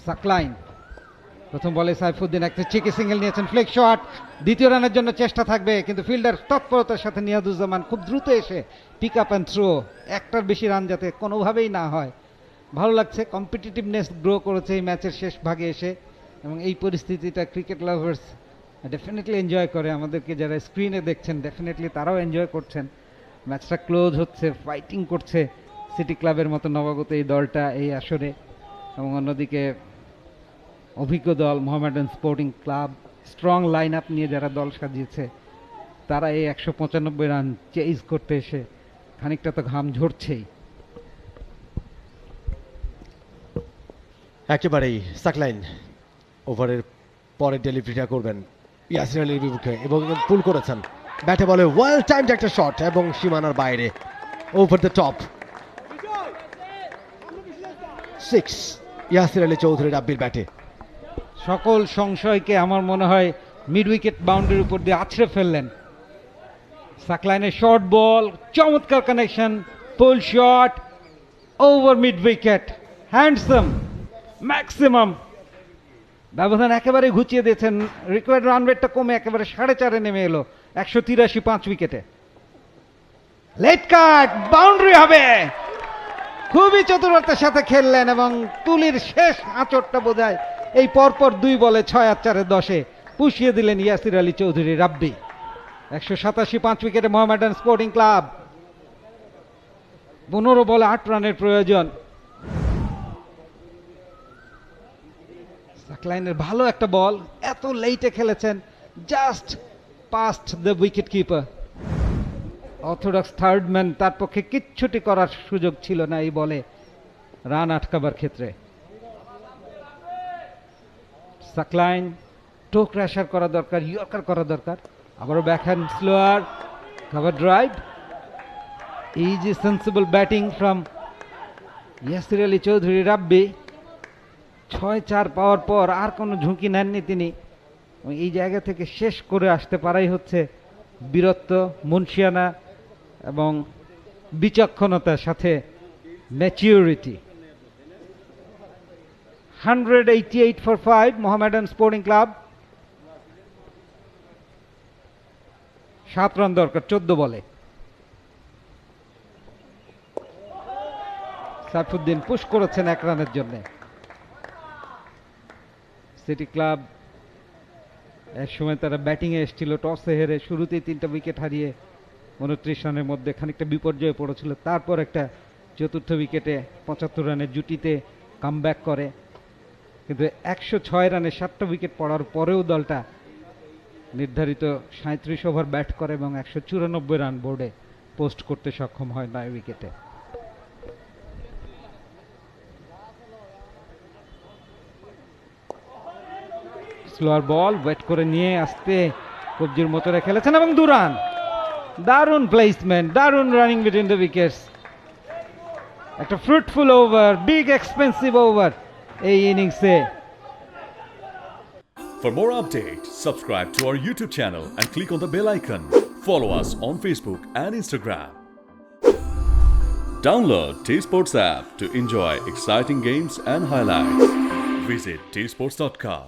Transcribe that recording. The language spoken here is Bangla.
সাকলাইন প্রথম বলে সাইফুদ্দিন একটা চেকে সিঙ্গেল নিয়েছেন, ফ্লেক শট, দ্বিতীয় রানের জন্য চেষ্টা থাকবে, কিন্তু ফিল্ডার তৎপরতার সাথে নিয়াদুজ্জামান খুব দ্রুত এসে পিক আপ অ্যান্ড থ্রো, একটার বেশি রান যাতে কোনোভাবেই না হয়। ভালো লাগছে, কম্পিটিটিভনেস গ্রো করেছে এই ম্যাচের শেষ ভাগে এসে, এবং এই পরিস্থিতিটা ক্রিকেট লাভার্স ডেফিনেটলি এনজয় করে। আমাদেরকে যারা স্ক্রিনে দেখছেন ডেফিনেটলি তারাও এনজয় করছেন। ম্যাচটা ক্লোজ হচ্ছে, ফাইটিং করছে সিটি ক্লাবের মতো নবাগত এই দলটা এই আসরে, এবং অন্যদিকে অভিজ্ঞ দল Mohammedan sporting club strong line up নিয়ে যারা দল সাজিয়েছে তারা এই 195 রান চেজ করতে এসে খানিকটা তো ঘাম ঝরছেই। একেবারেই সাকলাইন ওভারের পরে ডেলিভারিটা করবেন ইয়াসির আলীর বিপক্ষে এবং পুল করেছেন, ব্যাটে বলে ওয়েল টাইমড একটা শট এবং সীমানার বাইরে over the top. 6 Yasir Ali Chowdhury রাব্বির ব্যাটে। সকল সংশয়কে আমার মনে হয় মিড উইকেট বাউন্ডারির উপর দিয়ে আছড়ে ফেললেন। সাকলাইনের শর্ট বল, চমৎকার কানেকশন, পুল shot over mid wicket, handsome, maximum. ব্যবধান একেবারে ঘুচিয়ে দিয়েছেন, রিকোয়ার্ড রান রেটটা কমে একেবারে 4.5 নেমে এলো 183 5 উইকেটে। লেট কাট, বাউন্ডারি হবে। খুবই চতুরতার সাথে খেললেন এবং তুলির শেষ আঁচড়টা বোঝায় এই পরপর 2 বলে 6 আর 4 10 পুষিয়ে দিলেন ইয়াসির আলী চৌধুরী রাব্বি। 187 5 উইকেটে মোহামেডান স্পোর্টিং ক্লাব। 15 বলে 8 রানের প্রয়োজন। সাকলাইনের ভালো একটা বল, এত লেটে খেলেছেন, just past the wicket keeper. Orthodox third man, তার পক্ষে কিচ্ছুটি করার সুযোগ ছিল না এই বলে রান আটকাবার ক্ষেত্রে। সাকলাইন টো ক্র্যাশার করা দরকার, ইয়র্কার করা দরকার। আবারও backhand slower, cover drive, easy sensible batting from Yasir Ali Chowdhury Rabbi. 6-4 পাওয়ার পর আর কোনো ঝুঁকি নেননি তিনি, এই জায়গা থেকে শেষ করে আসতে পারাই হচ্ছে বীরত্ব, মুন্সিয়ানা এবং বিচক্ষণতার সাথে maturity. 188 for 5 Mohammedan sporting club. 7 run দরকার 14 বলে। সাইফুদ্দিন পুশ করেছেন 1 রানের জন্য। সিটি ক্লাব এক সময় তারা ব্যাটিংয়ে এসেছিল, টসে হেরে শুরুতেই 3টা উইকেট হারিয়ে 29 রানের মধ্যে খানিকটা বিপর্যয়ে পড়েছিল, তারপর একটা চতুর্থ উইকেটে 75 রানের জুটিতে কামব্যাক করে, কিন্তু 106 রানে 7টা উইকেট পড়ার পরেও দলটা নির্ধারিত 37 ওভার ব্যাট করে এবং 194 রান বোর্ডে পোস্ট করতে সক্ষম হয় 9 উইকেটে। স্লোয়ার বল ওয়েট করে নিয়ে আসতে কবজির মতো খেলেছেন এবং 2 রান। দারুণ প্লেসমেন্ট, দারুণ রানিং বিটুইন দ্য উইকেটস। একটা fruitful over, big expensive over এই ইনিংসে। For more updates, subscribe to our YouTube channel and click on the bell icon. Follow us on Facebook and Instagram. Download T-Sports app to enjoy exciting games and highlights. Visit tsports.com.